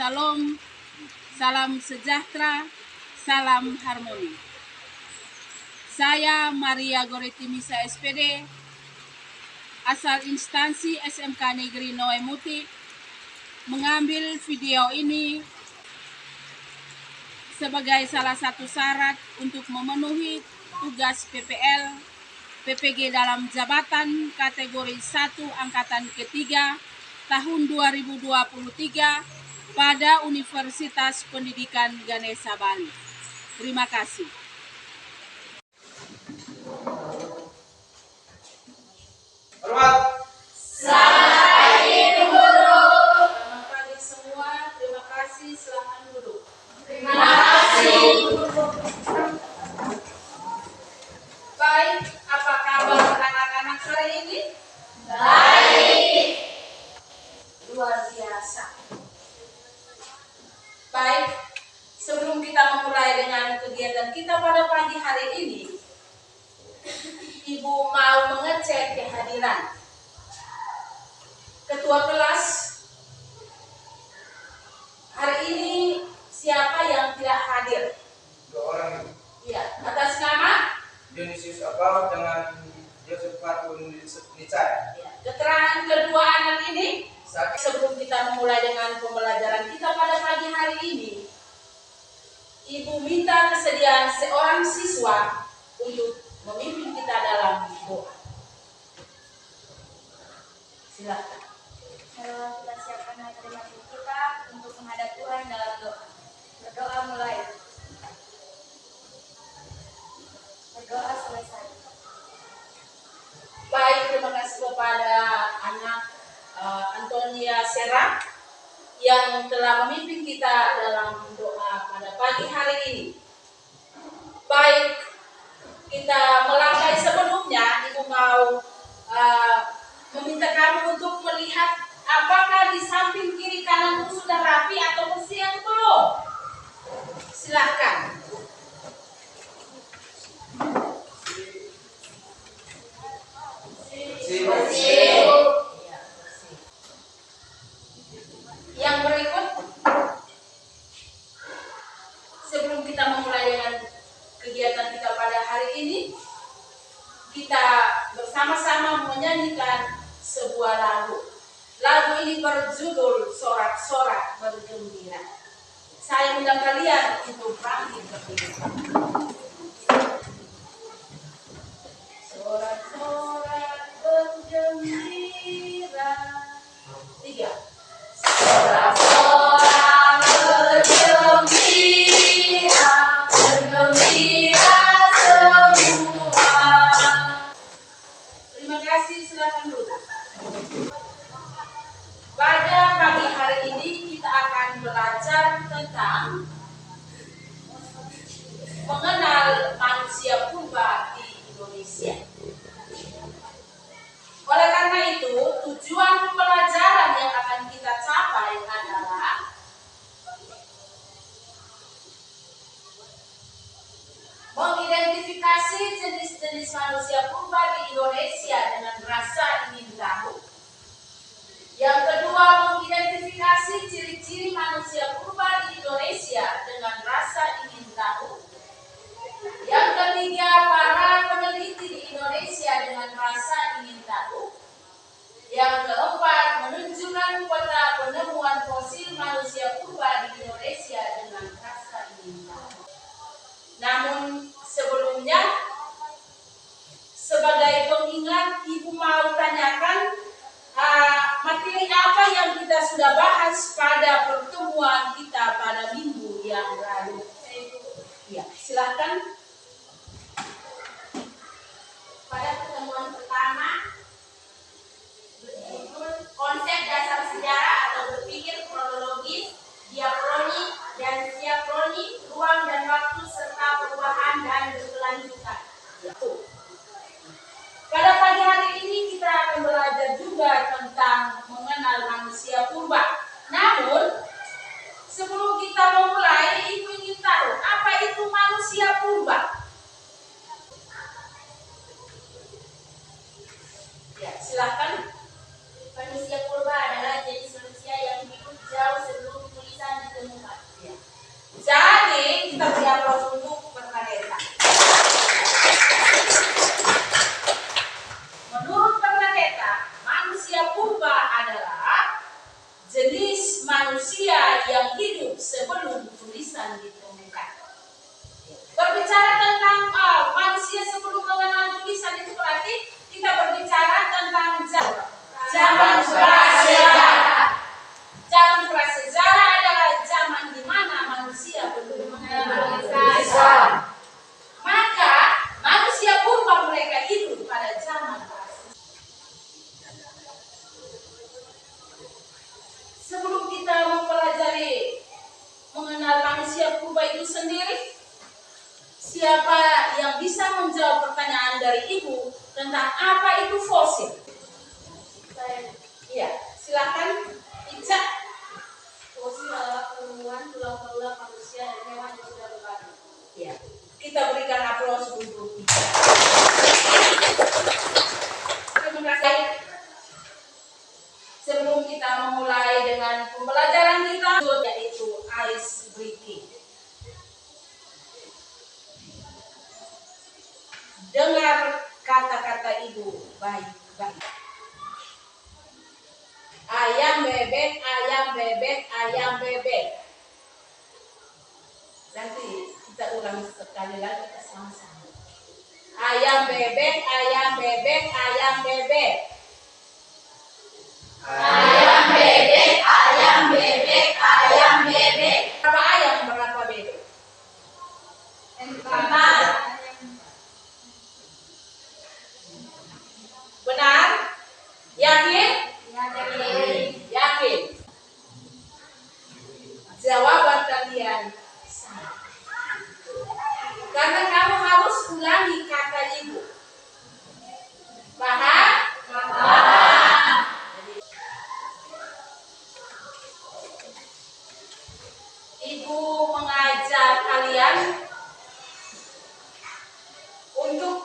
Shalom, salam sejahtera, salam harmoni. Saya Maria Goretimisa SPD, asal instansi SMK Negeri Noe Muti, mengambil video ini sebagai salah satu syarat untuk memenuhi tugas PPG dalam jabatan kategori 1 angkatan ketiga tahun 2023 pada Universitas Pendidikan Ganesha Bali. Terima kasih. Hormat. Selamat pagi guru. Selamat pagi semua. Terima kasih. Silakan duduk. Terima kasih. Baik, apa kabar anak-anak hari ini? Baik. Luar biasa. Baik, sebelum kita memulai dengan kegiatan kita pada pagi hari ini, Ibu mau mengecek kehadiran ketua kelas. Hari ini siapa yang tidak hadir? 2 orang. Ya, atas nama Dionysius Abal dengan Joseph Fatun Nicaya. ya, keterangan kedua anak ini. Sebelum kita memulai dengan pembelajaran kita pada pagi hari ini, Ibu minta kesediaan seorang siswa untuk memimpin kita dalam doa. Silakan. Mari kita siapkan hati dan hati kita untuk menghadap Tuhan dalam doa. Berdoa mulai. Berdoa selesai. Baik, terima kasih kepada anak Antonia Serra yang telah memimpin kita dalam doa pada pagi hari ini. Baik, kita melangkah sebelumnya, Ibu mau meminta kamu untuk melihat apakah di samping kiri kananmu sudah rapi atau masih yang belum. Silakan. Yang berikut, sebelum kita memulai dengan kegiatan kita pada hari ini, kita bersama-sama menyanyikan sebuah lagu. Lagu ini berjudul Sorak-sorak Bergembira. Saya undang kalian untuk bangkit berdiri. Sorak-sorak bergembira. 3. Sorak-sorak bergembira, bergembira semua. Terima kasih, silakan duduk. Pada pagi hari ini kita akan belajar tentang mengenal manusia purba di Indonesia. Oleh karena itu, tujuan pembelajaran yang akan kita capai adalah mengidentifikasi jenis-jenis manusia purba di Indonesia dengan rasa ingin tahu. Yang kedua, mengidentifikasi ciri-ciri manusia purba di Indonesia dengan rasa ingin tahu. Yang ketiga, para peneliti di Indonesia dengan rasa ingin tahu. Yang keempat, menunjukkan peta penemuan fosil manusia purba di Indonesia dengan rasa ingin tahu. Namun sebelumnya, sebagai pengingat, Ibu mau tanyakan materi apa yang kita sudah bahas pada pertemuan kita pada minggu yang lalu. Ya, silakan. Pada pertemuan pertama, konsep dasar sejarah atau berpikir kronologis, diakronik dan siakronik, ruang dan waktu serta perubahan dan berkelanjutan. Pada pagi hari ini kita akan belajar juga tentang mengenal manusia purba. Namun, sebelum kita memulai, Ibu ingin tahu apa itu manusia purba. kita beri aplaus untuk Bernadetta. Menurut Bernadetta, manusia purba adalah jenis manusia yang hidup sebelum tulisan ditemukan. Berbicara tentang manusia sebelum mengenal tulisan itu berarti kita berbicara tentang zaman prasejarah. Zaman prasejarah adalah zaman di mana manusia belum mengenal tulisan. Maka manusia purba mereka hidup pada zaman prasejarah. Sebelum kita mempelajari mengenal manusia purba itu sendiri, siapa yang bisa menjawab pertanyaan dari Ibu tentang apa itu fosil? Iya, silakan Ica. Fosil adalah penemuan tulang-tulang manusia dan hewan yang sudah berlalu. Ya, kita berikan aplaus untuk Ica. Terima kasih. Sebelum kita memulai dengan pembelajaran kita, yaitu ice breaking. Dengar kata-kata Ibu baik-baik. Ayam bebek, ayam bebek, ayam bebek. Nanti kita ulang sekali lagi sama-sama. Ayam bebek, ayam bebek, ayam bebek. Ayam bebek, ayam bebek, ayam bebek. Berapa ayam, berapa bebek? 4. Benar? Yakin? Yakin. Jawaban kalian salah. Karena kamu harus ulangi kata Ibu. Paham? Paham. Ibu mengajar kalian untuk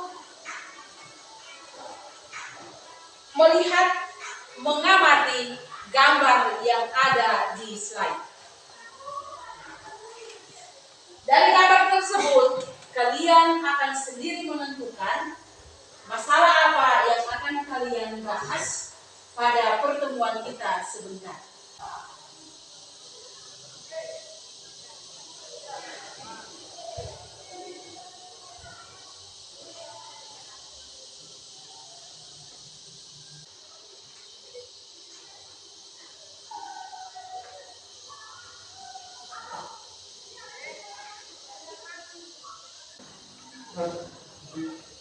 melihat, mengamati gambar yang ada di slide. Dari gambar tersebut, kalian akan sendiri menentukan masalah apa yang akan kalian bahas pada pertemuan kita sebentar.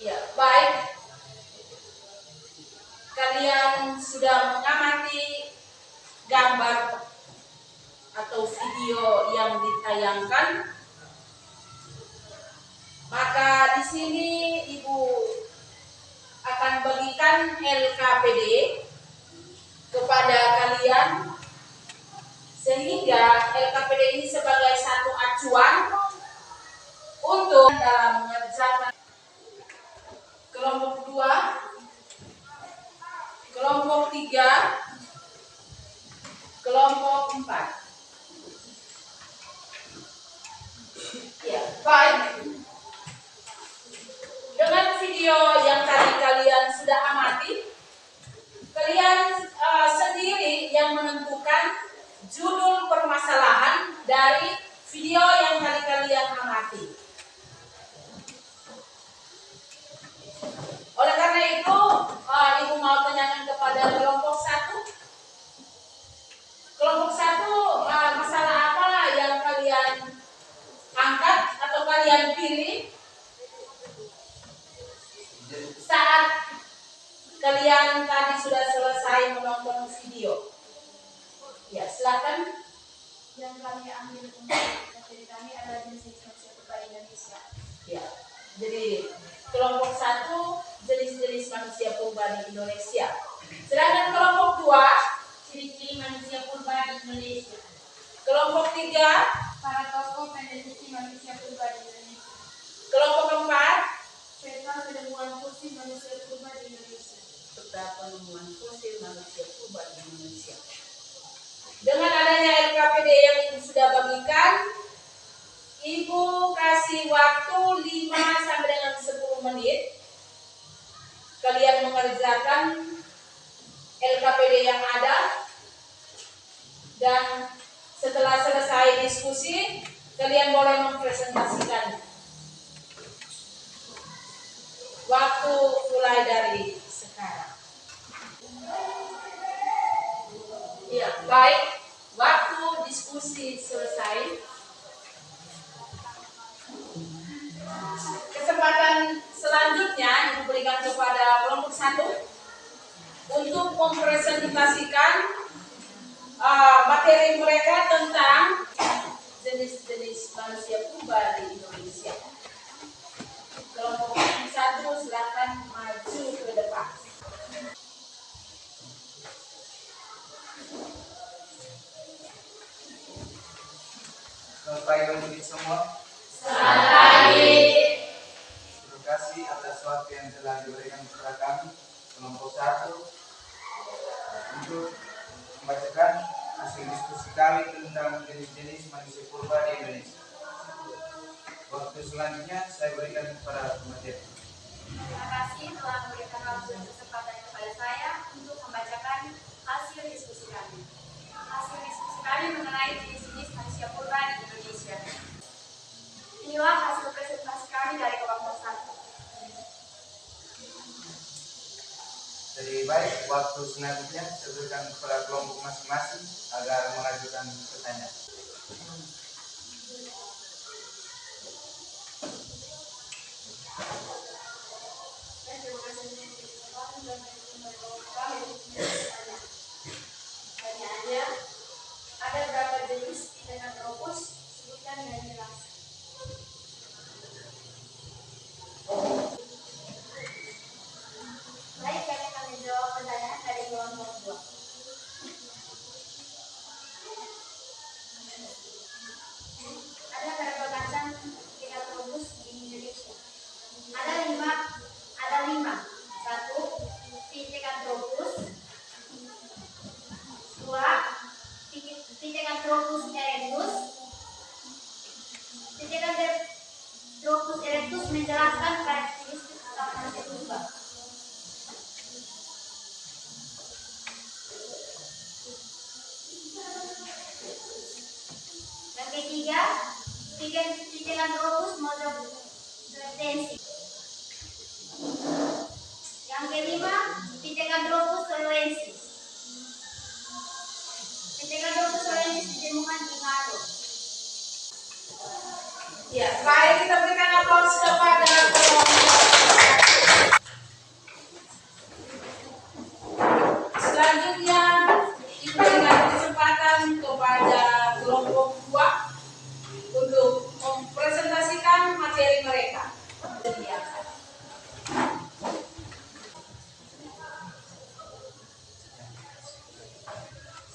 Ya, baik. Kalian sudah mengamati gambar atau video yang ditayangkan. Maka di sini Ibu akan bagikan LKPD kepada kalian sehingga LKPD ini sebagai satu acuan untuk dalam mengerjakan kelompok 2, kelompok 3, kelompok 4. Ya, baik. Dengan video yang tadi kalian sudah amati, kalian sendiri yang menentukan judul permasalahan dari video yang tadi kalian amati. Oleh karena itu, Ibu mau tanyakan kepada kelompok 1. Kelompok 1, masalah apa yang kalian angkat atau kalian pilih saat kalian tadi sudah selesai menonton video? Ya, silakan. Yang kami ambil untuk materi kami adalah jenis manusia purba Indonesia. Ya, jadi kelompok 1 jenis-jenis manusia purba di Indonesia. Sedangkan kelompok 2 ciri-ciri manusia purba di Indonesia. kelompok 3 Para tokoh peneliti manusia purba di Indonesia. kelompok 4 Peta penemuan fosil manusia purba di Indonesia. peta penemuan fosil manusia purba di Indonesia. Dengan adanya LKPD yang Ibu sudah bagikan, Ibu kasih waktu 5 sampai dengan 10 menit. Kalian mengerjakan LKPD yang ada. Dan setelah selesai diskusi, kalian boleh mempresentasikan. Waktu mulai dari sekarang. Ya, baik. Waktu diskusi selesai. Kesempatan selanjutnya diberikan kepada kelompok 1 untuk mempresentasikan materi mereka tentang jenis-jenis manusia purba di Indonesia. Kelompok 1 silakan maju ke depan. Selamat pagi untuk semua. Selamat pagi. Terima kasih atas waktu yang telah diberikan kepada kami kelompok 1 untuk membacakan hasil diskusi kami tentang jenis-jenis manusia purba di Indonesia. Waktu selanjutnya saya berikan kepada pemateri. Terima kasih telah memberikan waktu dan kesempatan kepada saya untuk membacakan hasil diskusi kami. Hasil diskusi kami mengenai jenis-jenis manusia purba di Indonesia. Inilah hasil presentasi kami dari kelompok 1. Jadi baik, waktu selanjutnya saya berikan kepada kelompok masing-masing agar mengajukan pertanyaan. Pertanyaannya, ada berapa jenis Pithecanthropus? Sebutkan dengan jelas. Baik, kami akan menjawab pertanyaan dari kelompok 2. Ada berapa macam Pithecanthropus di Indonesia? Ada 5. 1. Pithecanthropus. 2. Pithecanthropus erectus. Pithecanthropus erectus menjelaskan karakteristik tentang manusia purba. Yang ketiga, Pithecanthropus mozocertensis. Yang kelima, Pithecanthropus soloensis. Pithecanthropus soloensis ditemukan di Ngado. Ya, baik, kita berikan aplaus kepada kelompok. Selanjutnya diberikan kesempatan kepada kelompok 2 untuk mempresentasikan materi mereka.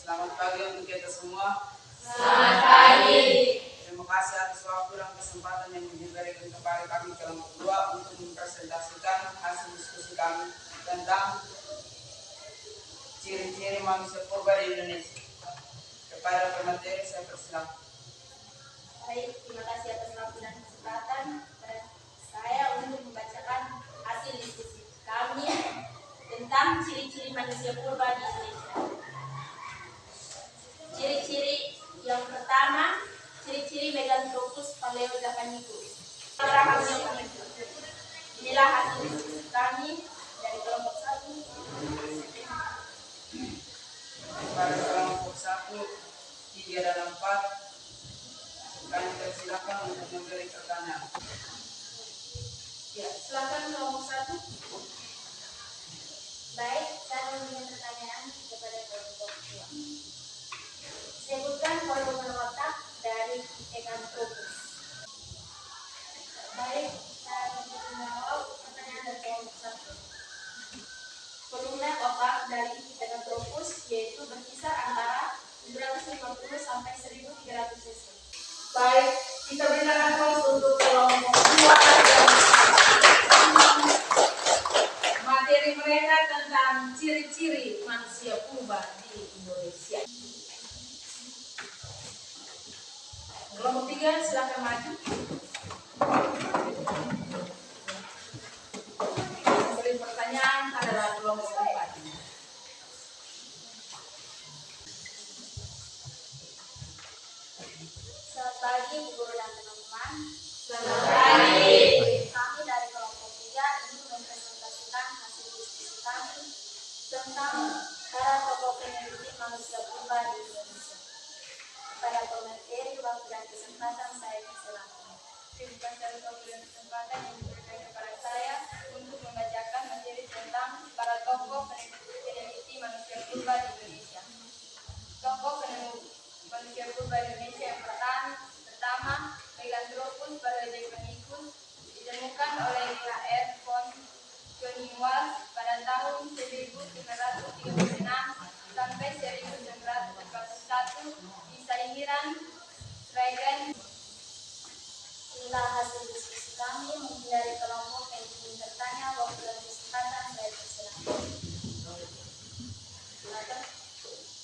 Selamat pagi untuk kita semua. Selamat pagi. Terima kasih atas waktu dan kesempatan yang diberikan kepada kami kelompok 2 untuk mempresentasikan hasil diskusi kami tentang ciri-ciri manusia purba di Indonesia. Kepada pemateri saya persilakan. Baik, terima kasih atas waktu dan kesempatan kepada saya untuk membacakan hasil diskusi kami tentang ciri-ciri manusia purba di Indonesia. Ciri-ciri yang pertama, ciri-ciri Meganthropus paleojavanicus. Inilah hasil diskusi kami dari kelompok 1. Pada kelompok 1, 3 dan 4 kami persilakan untuk memberi pertanyaan. Ya, silakan kelompok 1. Baik, saya memberikan pertanyaan kepada kelompok 2. Sebutkan volume otak dari Pithecanthropus. Baik, saya menjawab pertanyaan dari kelompok 1. Volume otak dari Pithecanthropus yaitu berkisar antara 750 sampai 1300 cc. Baik, kita berikan aplaus untuk kelompok 2 dan materi mereka tentang ciri-ciri manusia purba di Indonesia. Kelompok 3 silakan maju. Beri pertanyaan adalah kelompok 4. Selamat pagi Bu Guru dan teman-teman. Selamat pagi. Kami dari kelompok 3 ingin mempresentasikan hasil diskusi kami tentang para tokoh peneliti manusia purba di Indonesia. Pada pemateri waktu dan kesempatan saya persilakan. Terima kasih atas waktu dan kesempatan yang diberikan kepada saya untuk membacakan materi tentang para tokoh peneliti manusia purba di Indonesia. Tokoh peneliti manusia purba di Indonesia yang pertama Meganthropus paradisaicus ditemukan oleh H.R. von Schoenewald pada tahun 1936 sampai 1941 di Sainiran, Schweigen. Inilah hasil diskusi kami. Mungkin dari kelompok yang ingin bertanya waktu dan kesempatan saya persilakan.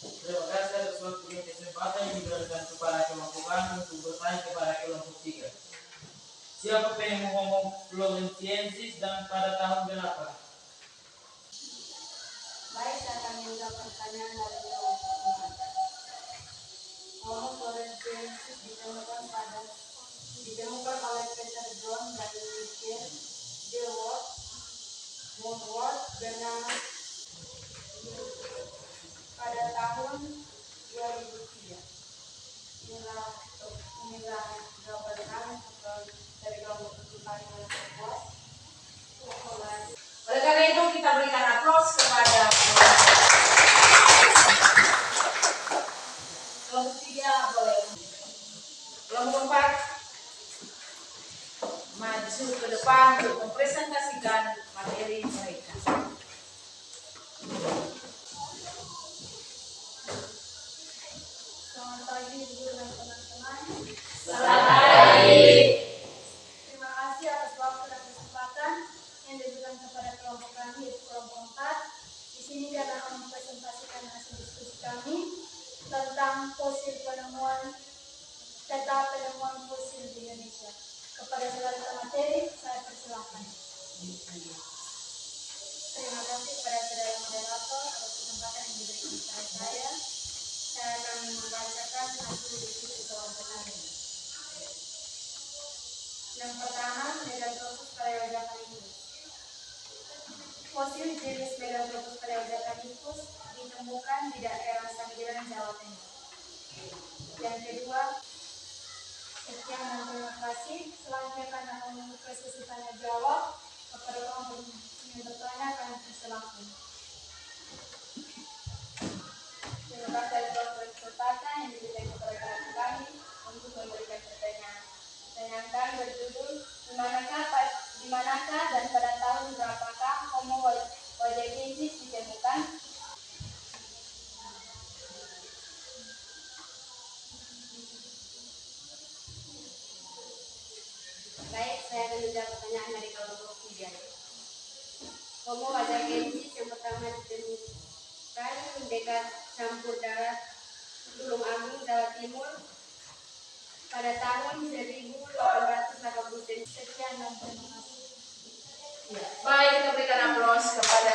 Terima kasih atas waktu dan kesempatan yang diberikan kepada kelompok kami untuk bertanya kepada kelompok 3. Siapa penemu Homo floresiensis dan pada tahun berapa? Baik, saya akan menjawab pertanyaan dari kelompok 4. Homo floresiensis ditemukan oleh Peter Brown dan Michael Woodward pada tahun 2003. Inilah jawaban dari kelompok 4 yang terpuas. Oleh karena itu kita berikan aplaus kepada kelompok 3 boleh. Kelompok 4 maju ke depan untuk mempresentasikan materi mereka. Selamat pagi Ibu Guru dan teman-teman. Selamat pagi. Terima kasih atas waktu dan kesempatan yang diberikan kepada kelompok kami, yaitu kelompok 4. Di sini kami akan mempresentasikan hasil diskusi kami tentang peta penemuan fosil di Indonesia. Kepada saudara materi, saya persilakan. Terima kasih kepada saudara moderator atas kesempatan yang diberikan kepada saya. Saya akan membacakan hasil diskusi kelompok kami. Yang pertama, Meganthropus paleojacanicus. Fosil jenis Meganthropus paleojacanicus ditemukan di daerah Sambiran, Jawa Tengah. Yang kedua, sekian dan terima kasih. Selanjutnya kami akan membuka sesi tanya jawab. Kepada kelompok yang bertanya kami persilakan. Terima kasih atas kesempatan yang diberikan kepada kami untuk memberikan pertanyaan. Pertanyaan kami berjudul di manakah dan pada tahun berapakah Homo floresiensis ditemukan? Baik, saya akan menjawab pertanyaan dari kelompok 3. Homo floresiensis yang pertama ditemukan dekat campur darat Tulung Agung, Jawa Timur pada tahun 1880. Sekian dan terima kasih. Baik, kita berikan aplaus kepada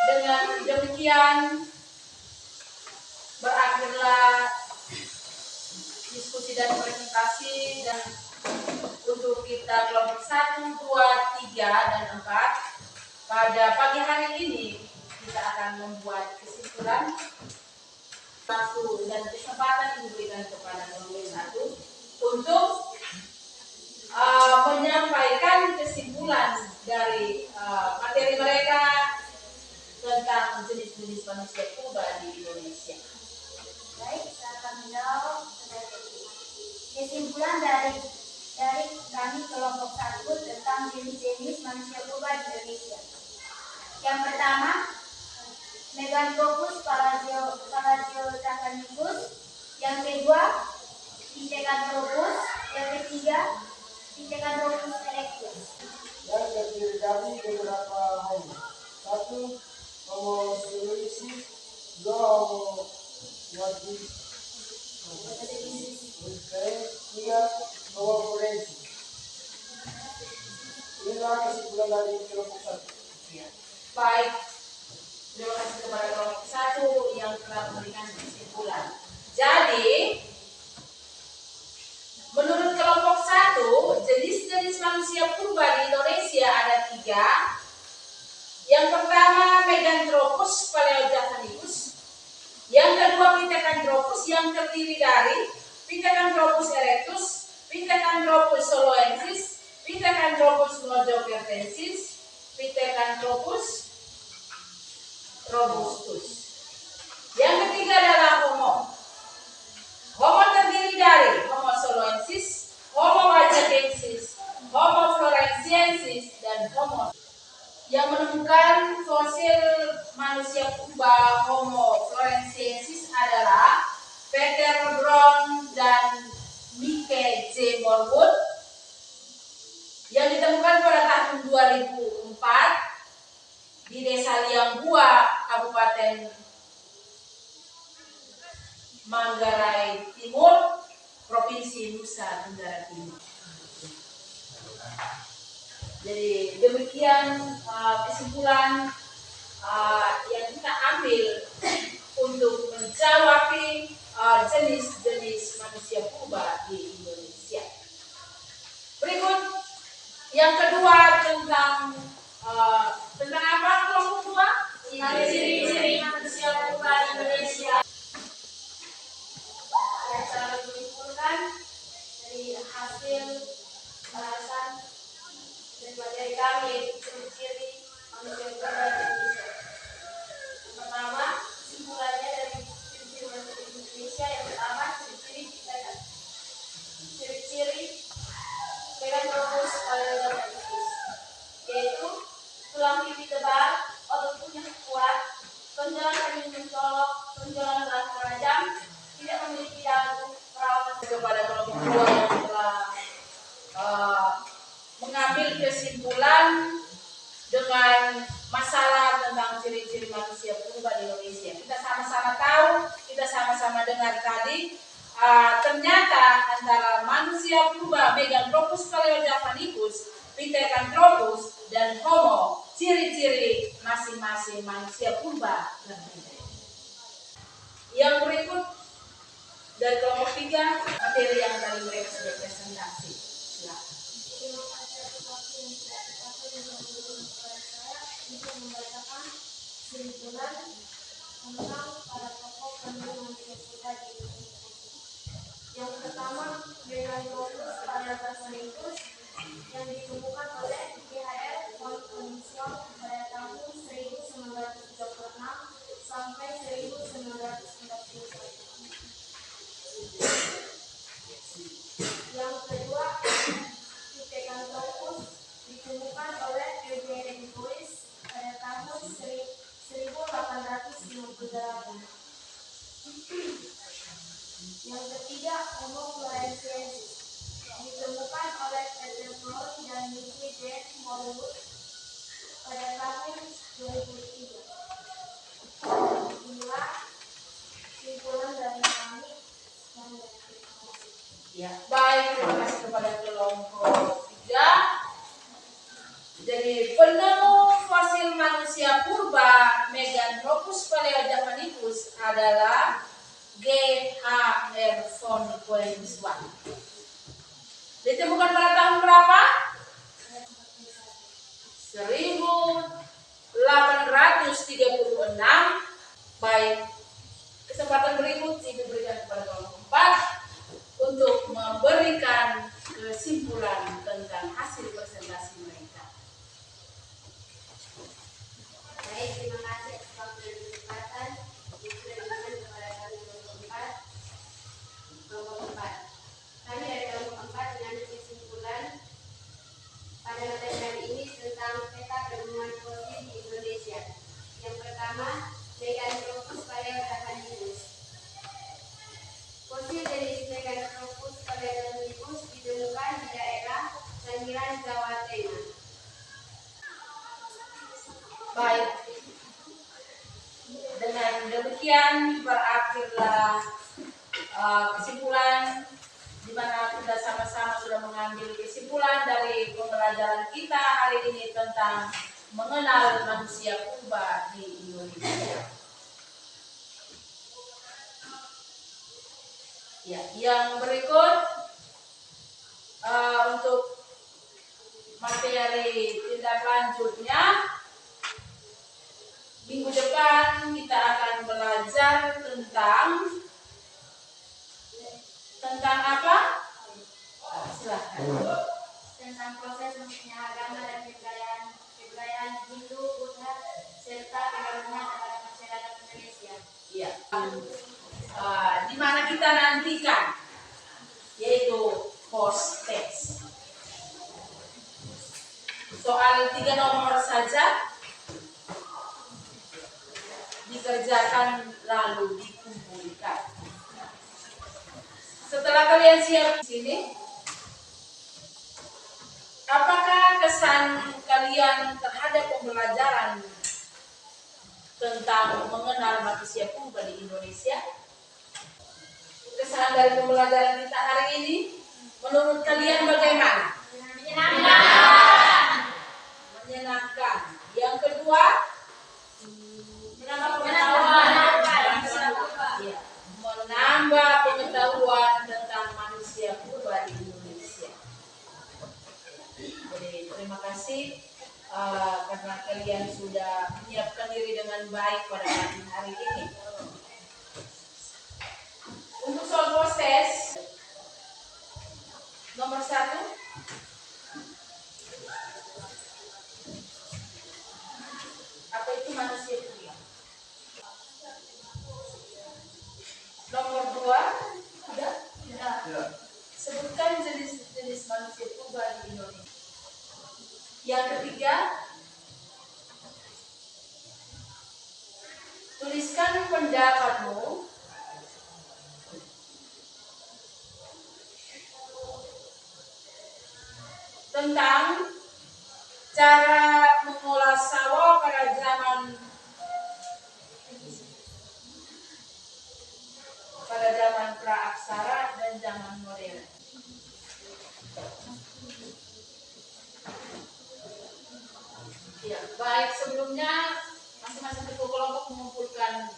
dengan demikian berakhirlah diskusi dan presentasi dan untuk kita kelompok 1, 2, 3, dan 4 pada pagi hari ini kita akan membuat kesimpulan waktu dan kesempatan yang diberikan kepada kelompok 1 untuk menyampaikan kesimpulan dari materi mereka tentang jenis-jenis manusia purba di Indonesia. Baik, saya akan menjawab kesimpulan dari kami kelompok 1 tentang jenis-jenis manusia purba di Indonesia. Yang pertama, Meganthropus paradisaicus. Yang kedua, Pithecanthropus. Yang ketiga, Pithecanthropus erectus. Dan terdiri dari beberapa homo. 1. Homo floresiensis. Go. What is Inilah nomor forensi. Inilah kesimpulan dari kelompok satu. Ya. Baik, terima kasih kepada kelompok satu yang telah memberikan kesimpulan. Jadi, menurut kelompok satu, jenis-jenis manusia purba di Indonesia ada 3. Yang pertama, Meganthropus paleojavanicus. Yang kedua, Pithecanthropus yang terdiri dari Pithecanthropus erectus, Pithecanthropus soloensis, Pithecanthropus mojokertensis, Pithecanthropus robustus. Yang ketiga adalah Homo. Homo terdiri dari Homo soloensis, Homo wajakensis, Homo floresiensis, dan Homo. Yang menemukan fosil manusia purba Homo floresiensis adalah Peter Brown dan Mike J. Morwood yang ditemukan pada tahun 2004 di Desa Lianggua, Kabupaten Manggarai Timur, Provinsi Nusa Tenggara Timur. Jadi demikian kesimpulan yang kita ambil untuk menjawab jenis-jenis manusia purba di Indonesia. Berikut yang kedua tentang apa kelompok 2? Ciri-ciri manusia purba di Indonesia. Yang cara menyimpulkan dari hasil bahasan dari kami yaitu ciri-ciri manusia purba di Indonesia. Yang pertama, kesimpulannya dari ciri-ciri manusia di Indonesia, yang pertama ciri-ciri Meganthropus paleojavanicus, yaitu tulang pipi tebal, otot punya kuat, tonjolan kaki mencolok, tonjolan belakang tajam, tidak memiliki dagu, perawatan. Kepada kelompok 2 yang telah mengambil kesimpulan dengan masalah tentang ciri-ciri manusia purba di Indonesia. Kita sama-sama tahu, kita sama-sama dengar tadi, ternyata antara manusia purba Meganthropus paleojavanicus, Pithecanthropus, dan Homo, ciri-ciri masing-masing manusia purba berbeda. Yang berikut dari kelompok 3, materi yang tadi mereka sudah presentasi. Silakan. Terima kasih atas waktu yang sudah dipakai untuk mendukung kepada saya untuk membacakan kesimpulan tentang para tokoh penemu manusia purba di Indonesia. Yang pertama, Meganthropus paleojavanicus yang ditemukan oleh GHR von Konigsmark pada tahun 1936 sampai 1941. Yang kedua, Pithecanthropus ditemukan oleh Eugene Dubois pada tahun 1858. Yang ketiga, Homo floresiensis ditemukan oleh Peter Brown dan Mike J. Morwood pada tahun 2003. Inilah kesimpulan dari kami. Ya, baik, terima kasih kepada kelompok 3. Jadi penemu fosil manusia purba Meganthropus paleojavanicus adalah GHR von Konigsmark. Ditemukan pada tahun berapa? 1836. Baik, kesempatan berikut diberikan kepada kelompok 4 untuk memberikan kesimpulan tentang hasil presentasi mereka. Baik, terima kasih atas waktu dan kesempatan yang sudah diberikan kepada kami kelompok 4. Kami dari kelompok 4 mengambil kesimpulan pada materi kali ini tentang peta penemuan fosil di Indonesia. Yang pertama, Meganthropus paleojavanicus. Fosil jenis Meganthropus paleojavanicus ditemukan di daerah Sangiran, Jawa Tengah. Baik, dengan Dan demikian berakhirlah kesimpulan di mana kita sama-sama sudah mengambil kesimpulan dari pembelajaran kita hari ini tentang mengenal manusia purba di Indonesia. Ya, yang berikut untuk materi tindak lanjutnya, minggu depan kita akan belajar tentang apa? Silahkan. Tentang proses munculnya agama dan kebudayaan Hindu, Buddha, serta pengaruhnya terhadap masyarakat Indonesia. Iya. Di mana kita nantikan, yaitu post test. Soal 3 nomor saja dikerjakan lalu dikumpulkan. Setelah kalian siap di sini, apakah kesan kalian terhadap pembelajaran tentang mengenal manusia purba di Indonesia? Kesan dari pembelajaran kita hari ini, menurut kalian bagaimana? Menyenangkan. Yang kedua, menambah pengetahuan tentang manusia purba di Indonesia. Jadi terima kasih karena kalian sudah menyiapkan diri dengan baik pada pagi hari ini. Untuk soal proses nomor 1, apa itu manusia purba? Nomor 2, tidak? Sebutkan jenis-jenis manusia purba di Indonesia. Yang ketiga, tuliskan pendapatmu tentang cara mengolah sawah pada zaman praaksara dan zaman modern. Ya, baik, sebelumnya masing-masing ketua kelompok mengumpulkan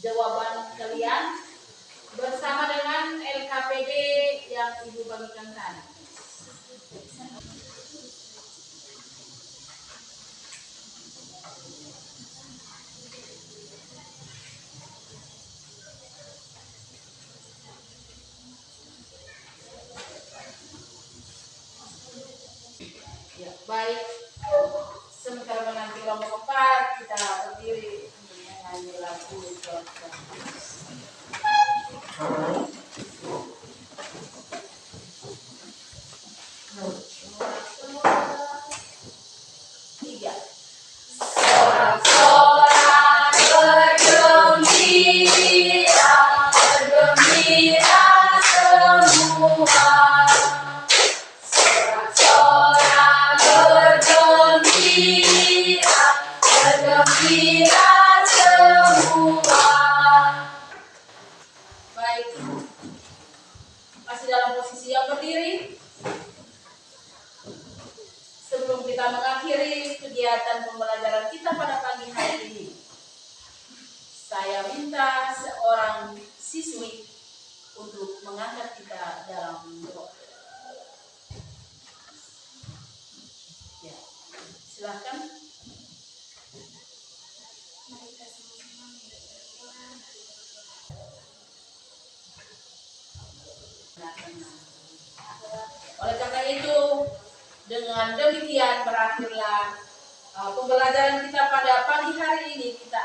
jawaban kalian bersama dengan LKPD yang Ibu bagikan tadi. Ya, baik. Sementara menanti kelompok 4, kita berdiri untuk menyanyi lagu tiga. Sorak-sorak bergembira, bergembira semua. Sorak-sorak bergembira, bergembira semua. Baik, masih dalam posisi yang berdiri. Sebelum kita mengakhiri kegiatan pembelajaran kita pada pagi hari ini, saya minta seorang siswi untuk mengangkat kita dalam doa. Ya, silahkan. Oleh karena itu, dengan demikian berakhirlah pembelajaran kita pada pagi hari ini. Kita